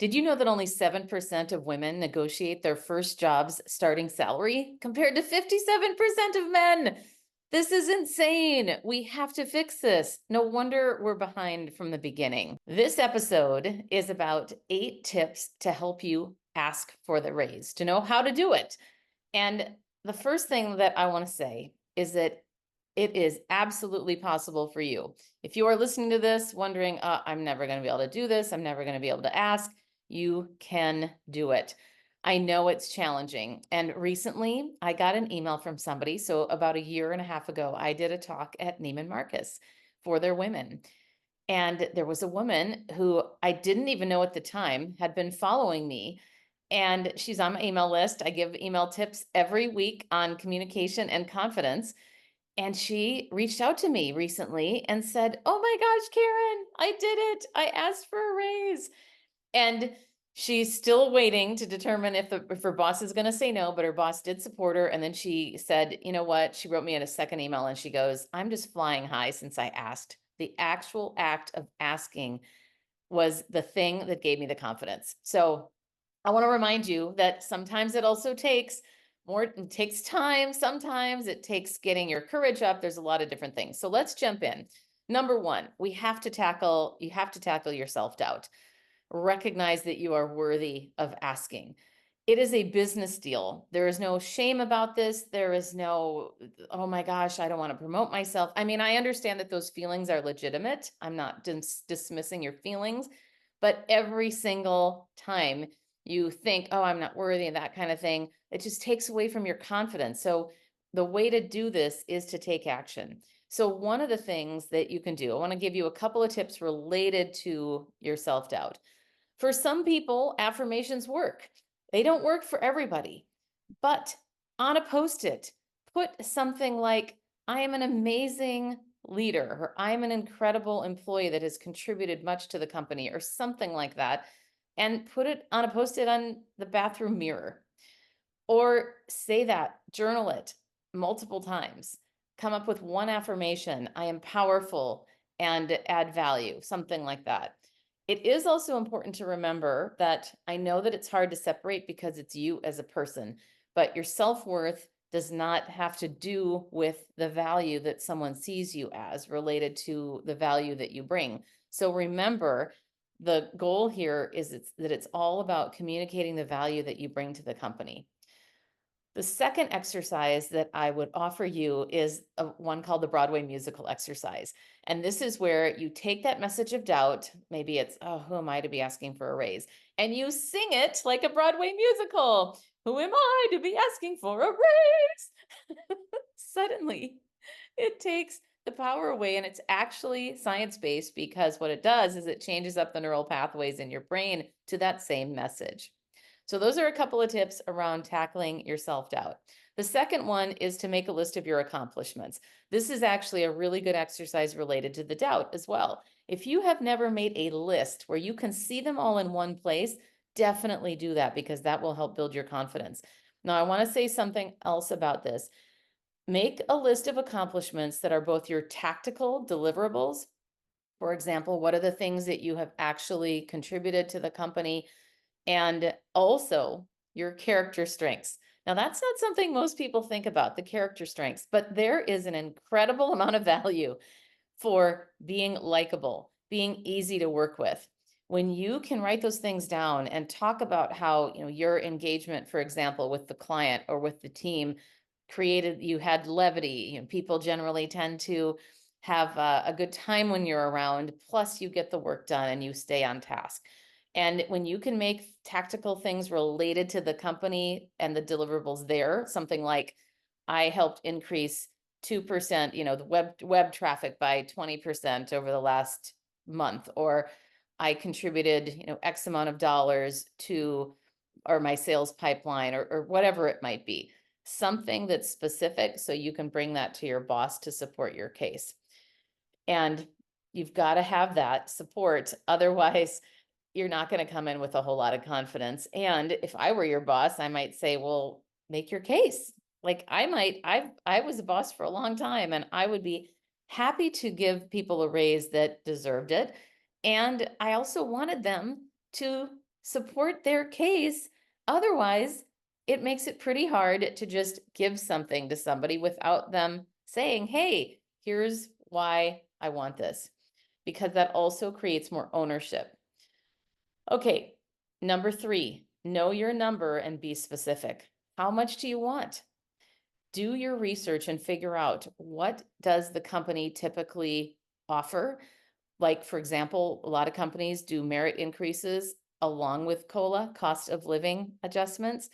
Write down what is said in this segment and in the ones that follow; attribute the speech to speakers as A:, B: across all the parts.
A: Did you know that only 7% of women negotiate their first job's starting salary compared to 57% of men? This is insane. We have to fix this. No wonder we're behind from the beginning. This episode is about 8 tips to help you ask for the raise, to know how to do it. And the first thing that I want to say is that it is absolutely possible for you. If you are listening to this wondering, I'm never going to be able to do this, I'm never going to be able to ask, you can do it. I know it's challenging. And recently I got an email from somebody. So about a year and a half ago, I did a talk at Neiman Marcus for their women. And there was a woman who I didn't even know at the time had been following me. And she's on my email list. I give email tips every week on communication and confidence. And she reached out to me recently and said, "Oh my gosh, Karen, I did it. I asked for a raise." And she's still waiting to determine if her boss is going to say no, but her boss did support her. And then she said, "You know what?" She wrote me in a second email and she goes, "I'm just flying high since I asked. The actual act of asking was the thing that gave me the confidence." So I want to remind you that sometimes it also takes it takes time. Sometimes it takes getting your courage up. There's a lot of different things. So let's jump in. Number one, you have to tackle your self-doubt. Recognize that you are worthy of asking. It is a business deal. There is no shame about this. There is no, "Oh my gosh, I don't want to promote myself." I mean, I understand that those feelings are legitimate. I'm not dismissing your feelings, but every single time you think, "Oh, I'm not worthy," and that kind of thing, it just takes away from your confidence. So the way to do this is to take action. So one of the things that you can do, I want to give you a couple of tips related to your self-doubt. For some people, affirmations work. They don't work for everybody. But on a post-it, put something like, "I am an amazing leader," or "I am an incredible employee that has contributed much to the company," or something like that. And put it on a post-it on the bathroom mirror. Or say that, journal it multiple times. Come up with one affirmation: "I am powerful and add value," something like that. It is also important to remember that I know that it's hard to separate because it's you as a person, but your self-worth does not have to do with the value that someone sees you as related to the value that you bring. So remember, the goal here is that it's all about communicating the value that you bring to the company. The second exercise that I would offer you is one called the Broadway musical exercise. And this is where you take that message of doubt. Maybe it's, "Oh, who am I to be asking for a raise?" And you sing it like a Broadway musical. "Who am I to be asking for a raise?" Suddenly, it takes the power away, and it's actually science-based, because what it does is it changes up the neural pathways in your brain to that same message. So those are a couple of tips around tackling your self-doubt. The second one is to make a list of your accomplishments. This is actually a really good exercise related to the doubt as well. If you have never made a list where you can see them all in one place, definitely do that, because that will help build your confidence. Now, I want to say something else about this. Make a list of accomplishments that are both your tactical deliverables. For example, what are the things that you have actually contributed to the company? And also your character strengths. Now, that's not something most people think about, the character strengths, but there is an incredible amount of value for being likable, being easy to work with. When you can write those things down and talk about how, your engagement, for example, with the client or with the team you had levity. People generally tend to have a good time when you're around, plus you get the work done and you stay on task. And when you can make tactical things related to the company and the deliverables there, something like, "I helped increase 2%, the web traffic by 20% over the last month," or, "I contributed, X amount of dollars to or my sales pipeline," or whatever it might be. Something that's specific so you can bring that to your boss to support your case. And you've got to have that support. Otherwise, you're not going to come in with a whole lot of confidence. And if I were your boss, I might say, "Well, make your case." Like I was a boss for a long time, and I would be happy to give people a raise that deserved it. And I also wanted them to support their case. Otherwise, it makes it pretty hard to just give something to somebody without them saying, hey, here's why I want this, because that also creates more ownership. Okay, number 3, know your number and be specific. How much do you want? Do your research and figure out, what does the company typically offer? Like, for example, a lot of companies do merit increases along with COLA, cost of living adjustments.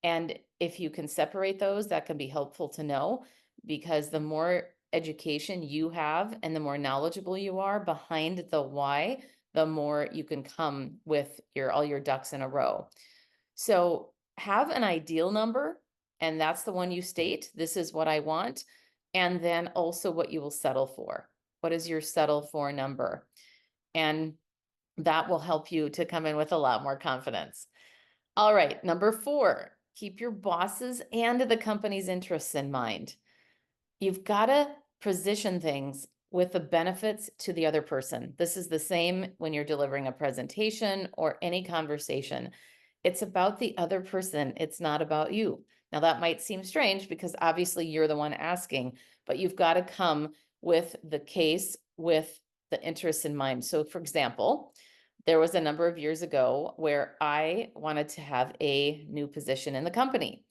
A: And if you can separate those, that can be helpful to know, because the more education you have and the more knowledgeable you are behind the why, the more you can come with all your ducks in a row. So have an ideal number, and that's the one you state. This is what I want. And then also what you will settle for. What is your settle for number? And that will help you to come in with a lot more confidence. All right, number 4, keep your bosses and the company's interests in mind. You've got to position things with the benefits to the other person. This is the same when you're delivering a presentation or any conversation. It's about the other person. It's not about you. Now, that might seem strange because obviously you're the one asking, but you've got to come with the case with the interests in mind. So, for example, there was a number of years ago where I wanted to have a new position in the company.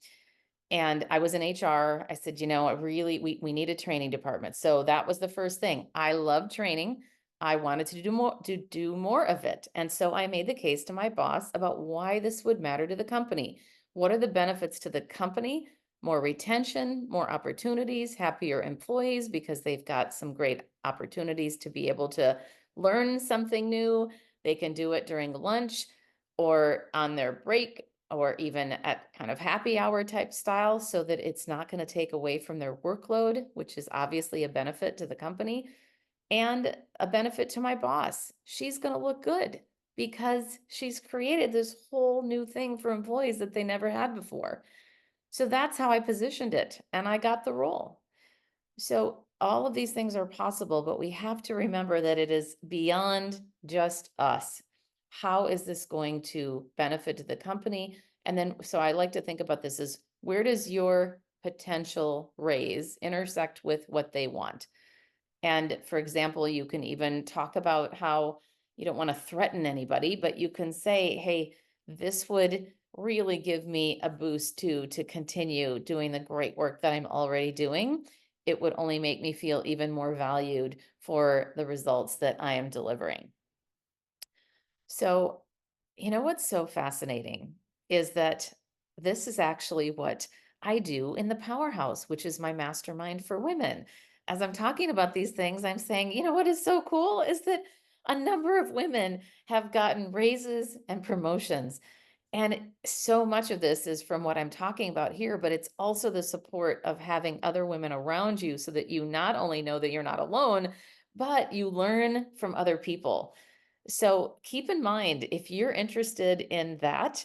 A: And I was in HR. I said, we need a training department. So that was the first thing. I love training. I wanted to do more of it. And so I made the case to my boss about why this would matter to the company. What are the benefits to the company? More retention, more opportunities, happier employees, because they've got some great opportunities to be able to learn something new. They can do it during lunch or on their break, or even at kind of happy hour type style, so that it's not going to take away from their workload, which is obviously a benefit to the company and a benefit to my boss. She's going to look good because she's created this whole new thing for employees that they never had before. So that's how I positioned it, and I got the role. So all of these things are possible, but we have to remember that it is beyond just us. How is this going to benefit the company? And then, so I like to think about this as, where does your potential raise intersect with what they want? And for example, you can even talk about how you don't want to threaten anybody, but you can say, hey, this would really give me a boost to continue doing the great work that I'm already doing. It would only make me feel even more valued for the results that I am delivering. So, what's so fascinating is that this is actually what I do in the Powerhouse, which is my mastermind for women. As I'm talking about these things, I'm saying, what is so cool is that a number of women have gotten raises and promotions. And so much of this is from what I'm talking about here, but it's also the support of having other women around you, so that you not only know that you're not alone, but you learn from other people. So keep in mind, if you're interested in that,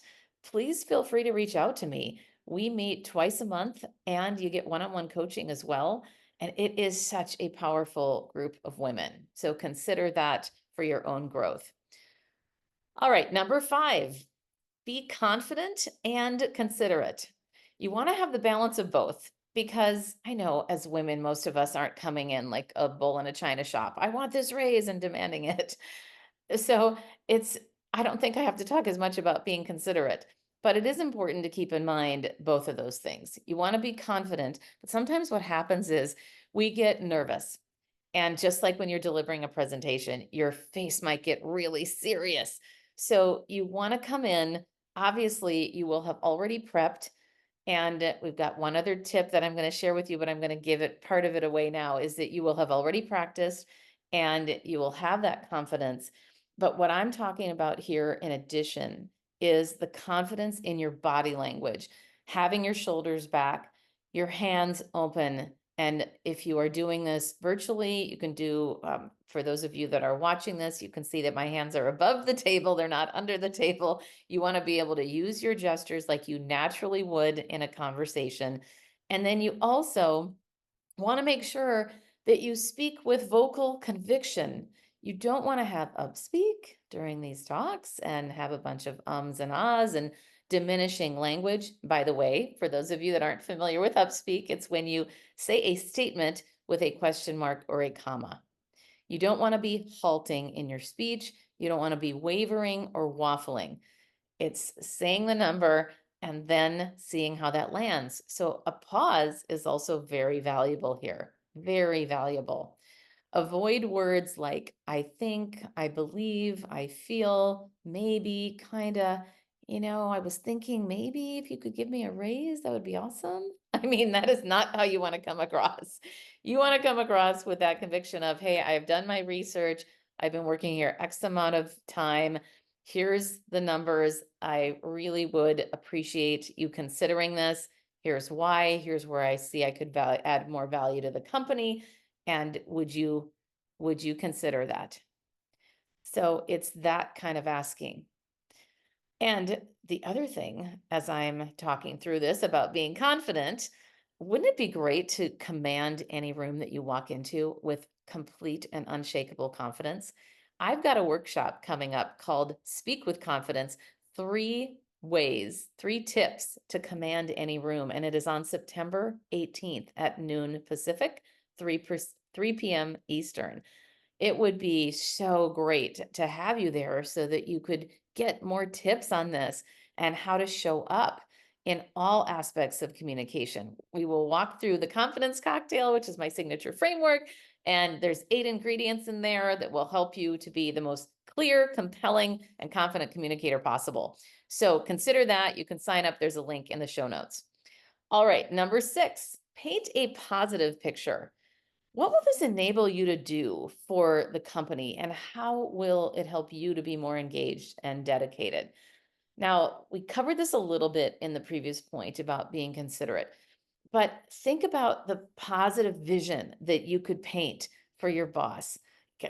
A: please feel free to reach out to me. We meet twice a month and you get one-on-one coaching as well. And it is such a powerful group of women. So consider that for your own growth. All right, number 5, be confident and considerate. You want to have the balance of both, because I know as women, most of us aren't coming in like a bull in a china shop. I want this raise and demanding it. So I don't think I have to talk as much about being considerate, but it is important to keep in mind both of those things. You want to be confident, but sometimes what happens is we get nervous. And just like when you're delivering a presentation, your face might get really serious. So you want to come in, obviously, you will have already prepped. And we've got one other tip that I'm going to share with you, but I'm going to give it part of it away now, is that you will have already practiced and you will have that confidence. But what I'm talking about here, in addition, is the confidence in your body language, having your shoulders back, your hands open. And if you are doing this virtually, you can do, for those of you that are watching this, you can see that my hands are above the table. They're not under the table. You want to be able to use your gestures like you naturally would in a conversation. And then you also want to make sure that you speak with vocal conviction. You don't want to have upspeak during these talks and have a bunch of ums and ahs and diminishing language. By the way, for those of you that aren't familiar with upspeak, it's when you say a statement with a question mark or a comma. You don't want to be halting in your speech. You don't want to be wavering or waffling. It's saying the number and then seeing how that lands. So a pause is also very valuable here, very valuable. Avoid words like I think, I believe, I feel, maybe, kinda, I was thinking maybe if you could give me a raise, that would be awesome. I mean, that is not how you want to come across. You want to come across with that conviction of, hey, I've done my research. I've been working here X amount of time. Here's the numbers. I really would appreciate you considering this. Here's why. Here's where I see I could add more value to the company. And would you consider that? So it's that kind of asking. And the other thing, as I'm talking through this about being confident, wouldn't it be great to command any room that you walk into with complete and unshakable confidence? I've got a workshop coming up called Speak with Confidence, 3 ways, 3 tips to command any room. And it is on September 18th at noon Pacific, 3 p.m. Eastern. It would be so great to have you there so that you could get more tips on this and how to show up in all aspects of communication. We will walk through the confidence cocktail, which is my signature framework, and there's 8 ingredients in there that will help you to be the most clear, compelling, and confident communicator possible. So consider that. You can sign up. There's a link in the show notes. All right, number 6, paint a positive picture. What will this enable you to do for the company, and how will it help you to be more engaged and dedicated? Now, we covered this a little bit in the previous point about being considerate, but think about the positive vision that you could paint for your boss.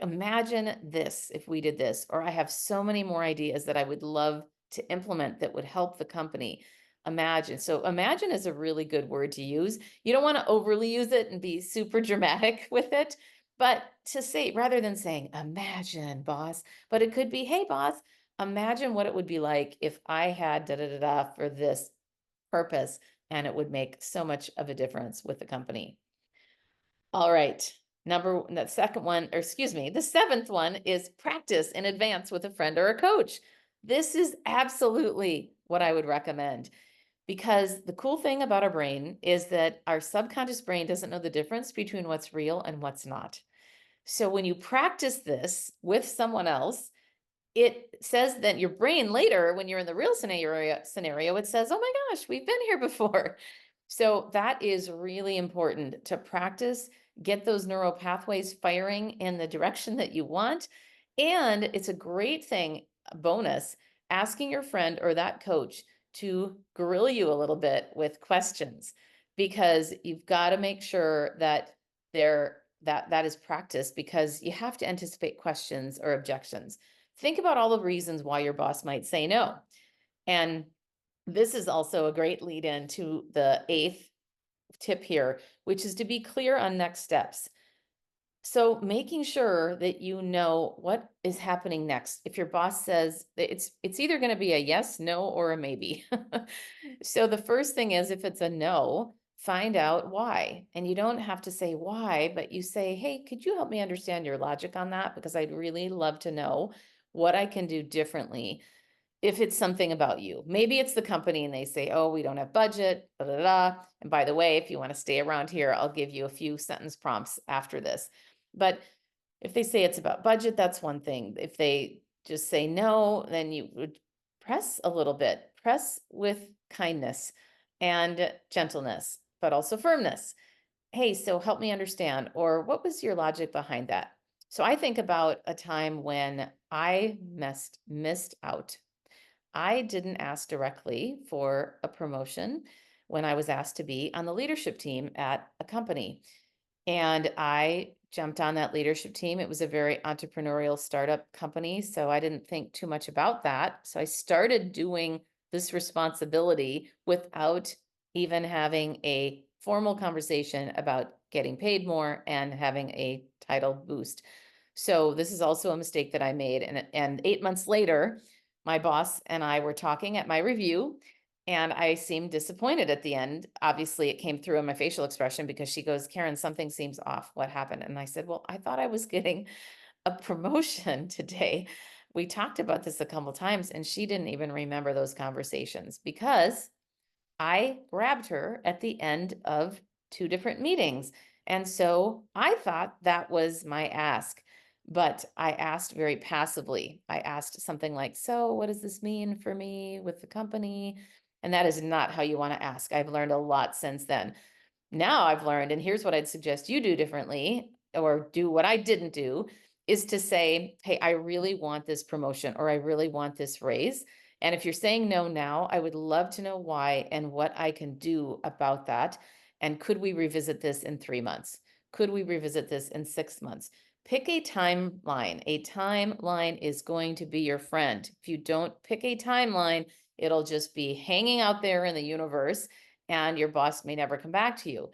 A: Imagine this if we did this, or I have so many more ideas that I would love to implement that would help the company. Imagine. So, imagine is a really good word to use. You don't want to overly use it and be super dramatic with it, but to say, rather than saying, imagine, boss, but it could be, hey, boss, imagine what it would be like if I had da da da da for this purpose, and it would make so much of a difference with the company. All right. The second one, or excuse me, the 7th one is practice in advance with a friend or a coach. This is absolutely what I would recommend, because the cool thing about our brain is that our subconscious brain doesn't know the difference between what's real and what's not. So when you practice this with someone else, it says that your brain later, when you're in the real scenario, it says, oh my gosh, we've been here before. So that is really important to practice, get those neural pathways firing in the direction that you want. And it's a great thing, a bonus, asking your friend or that coach to grill you a little bit with questions, because you've got to make sure that that is practiced, because you have to anticipate questions or objections. Think about all the reasons why your boss might say no. And this is also a great lead in to the 8th tip here, which is to be clear on next steps. So making sure that you know what is happening next. If your boss says it's either going to be a yes, no, or a maybe. So the first thing is, if it's a no, find out why. And you don't have to say why, but you say, hey, could you help me understand your logic on that? Because I'd really love to know what I can do differently if it's something about you. Maybe it's the company and they say, oh, we don't have budget, blah, blah, blah. And by the way, if you want to stay around here, I'll give you a few sentence prompts after this. But if they say it's about budget, that's one thing. If they just say no, then you would press a little bit, press with kindness and gentleness, but also firmness. Hey, so help me understand, or what was your logic behind that? So I think about a time when I missed out. I didn't ask directly for a promotion when I was asked to be on the leadership team at a company. And I jumped on that leadership team. It was a very entrepreneurial startup company, so I didn't think too much about that. So I started doing this responsibility without even having a formal conversation about getting paid more and having a title boost. So this is also a mistake that I made. And 8 months later, my boss and I were talking at my review, and I seemed disappointed at the end. Obviously, it came through in my facial expression because she goes, Karen, something seems off. What happened? And I said, well, I thought I was getting a promotion today. We talked about this a couple times, and she didn't even remember those conversations because I grabbed her at the end of 2 different meetings. And so I thought that was my ask, but I asked very passively. I asked something like, so what does this mean for me with the company? And that is not how you want to ask. I've learned a lot since then. Now I've learned, and here's what I'd suggest you do differently, or do what I didn't do, is to say, hey, I really want this promotion, or I really want this raise. And if you're saying no now, I would love to know why and what I can do about that. And could we revisit this in 3 months? Could we revisit this in 6 months? Pick a timeline. A timeline is going to be your friend. If you don't pick a timeline, it'll just be hanging out there in the universe, and your boss may never come back to you.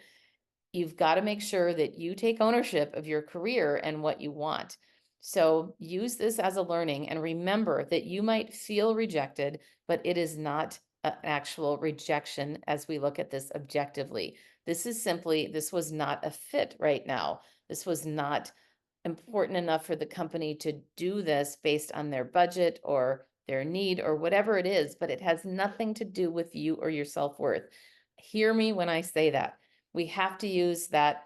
A: You've got to make sure that you take ownership of your career and what you want. So use this as a learning, and remember that you might feel rejected, but it is not an actual rejection as we look at this objectively. This is simply, this was not a fit right now. This was not important enough for the company to do this based on their budget or their need or whatever it is, but it has nothing to do with you or your self-worth. Hear me when I say that. We have to use that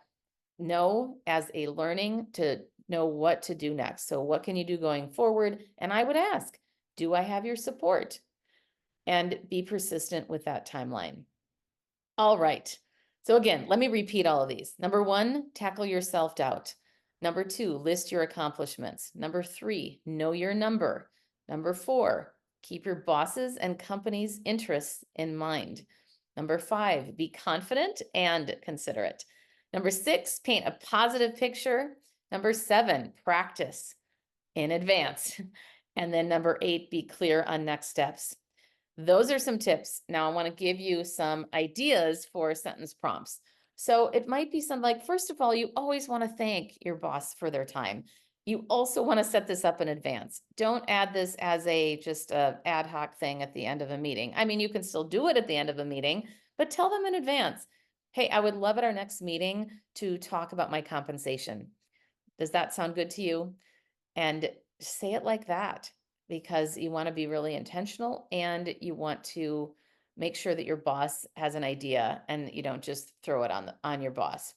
A: no as a learning to know what to do next. So what can you do going forward? And I would ask, do I have your support? And be persistent with that timeline. All right. So again, let me repeat all of these. Number 1, tackle your self-doubt. Number 2, list your accomplishments. Number 3, know your number. Number 4, keep your bosses and company's interests in mind. Number 5, be confident and considerate. Number 6, paint a positive picture. Number 7, practice in advance. And then number 8, be clear on next steps. Those are some tips. Now I want to give you some ideas for sentence prompts. So it might be something like, first of all, you always want to thank your boss for their time. You also want to set this up in advance. Don't add this as just a ad hoc thing at the end of a meeting. I mean, you can still do it at the end of a meeting, but tell them in advance, hey, I would love at our next meeting to talk about my compensation. Does that sound good to you? And say it like that, because you want to be really intentional and you want to make sure that your boss has an idea and you don't just throw it on your boss.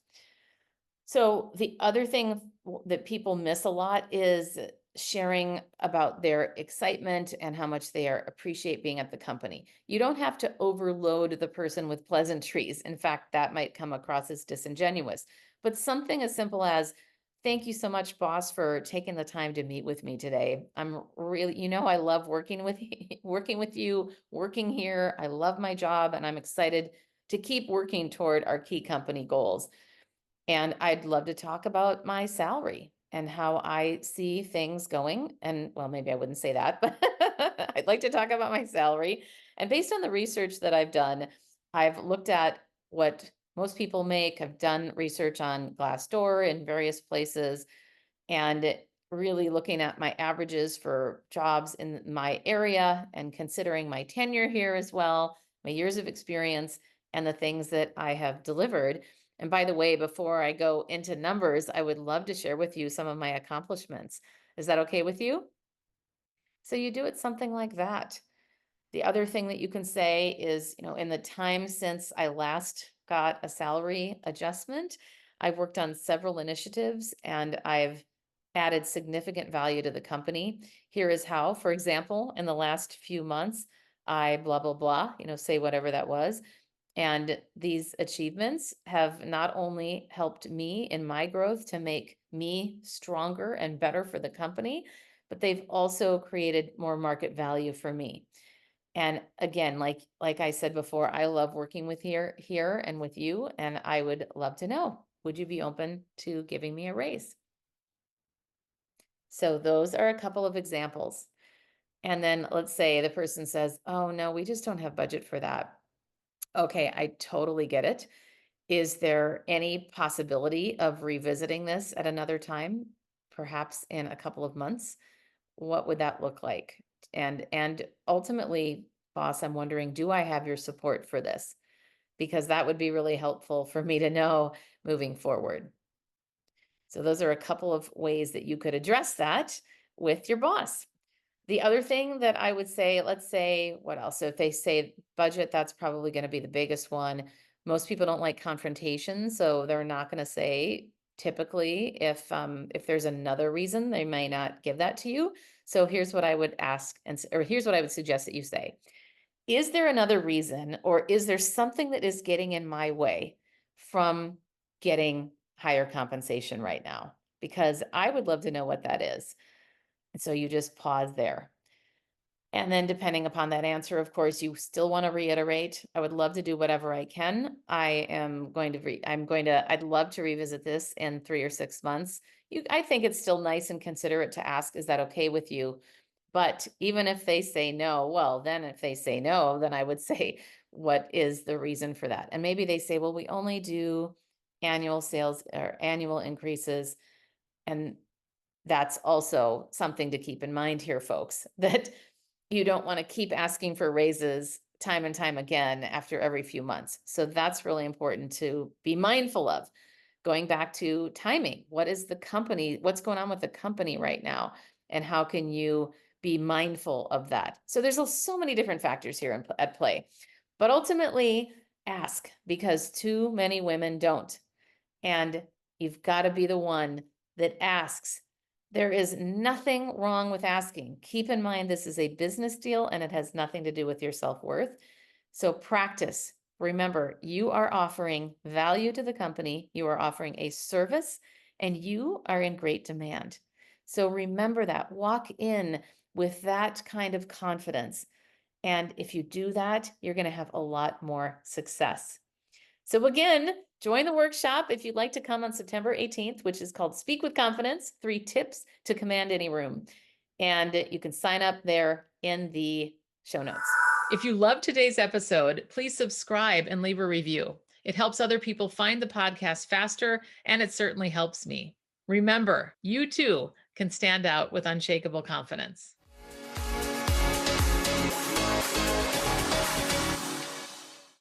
A: So the other thing that people miss a lot is sharing about their excitement and how much they appreciate being at the company. You don't have to overload the person with pleasantries. In fact, that might come across as disingenuous. But something as simple as, thank you so much, boss, for taking the time to meet with me today. I'm really, I love working with you, working here. I love my job, and I'm excited to keep working toward our key company goals. And I'd love to talk about my salary and how I see things going. And well, maybe I wouldn't say that, but I'd like to talk about my salary. And based on the research that I've done, I've looked at what most people make. I've done research on Glassdoor in various places, and really looking at my averages for jobs in my area and considering my tenure here as well, my years of experience, and the things that I have delivered. And by the way, before I go into numbers, I would love to share with you some of my accomplishments. Is that okay with you? So you do it something like that. The other thing that you can say is, in the time since I last got a salary adjustment, I've worked on several initiatives and I've added significant value to the company. Here is how. For example, in the last few months, I blah, blah, blah, say whatever that was. And these achievements have not only helped me in my growth to make me stronger and better for the company, but they've also created more market value for me. And again, like I said before, I love working with here and with you, and I would love to know, would you be open to giving me a raise? So those are a couple of examples. And then let's say the person says, oh no, we just don't have budget for that. Okay, I totally get it. Is there any possibility of revisiting this at another time? perhaps in a couple of months, what would that look like? And ultimately, boss, I'm wondering, do I have your support for this? Because that would be really helpful for me to know moving forward. So those are a couple of ways that you could address that with your boss. The other thing that I would say, let's say, what else? So if they say budget, that's probably going to be the biggest one. Most people don't like confrontation, so they're not going to say typically if there's another reason, they may not give that to you. So here's what I would ask or here's what I would suggest that you say. Is there another reason, or is there something that is getting in my way from getting higher compensation right now? Because I would love to know what that is. And so you just pause there. And then depending upon that answer, of course, you still want to reiterate, I would love to do whatever I can. I'd love to revisit this in 3 or 6 months. I think it's still nice and considerate to ask, is that okay with you? But even if they say no, well, then if they say no, then I would say, what is the reason for that? And maybe they say, well, we only do annual sales or annual increases. And that's also something to keep in mind here, folks, that you don't want to keep asking for raises time and time again after every few months. So that's really important to be mindful of. Going back to timing, what's going on with the company right now? And how can you be mindful of that? So there's so many different factors here at play. But ultimately, ask, because too many women don't. And you've got to be the one that asks. There is nothing wrong with asking. Keep in mind, this is a business deal and it has nothing to do with your self-worth. So practice. Remember, you are offering value to the company, you are offering a service, and you are in great demand. So remember that. Walk in with that kind of confidence. And if you do that, you're going to have a lot more success. So again, join the workshop if you'd like to come on September 18th, which is called Speak with Confidence, 3 Tips to Command Any Room. And you can sign up there in the show notes. If you love today's episode, please subscribe and leave a review. It helps other people find the podcast faster, and it certainly helps me. Remember, you too can stand out with unshakable confidence.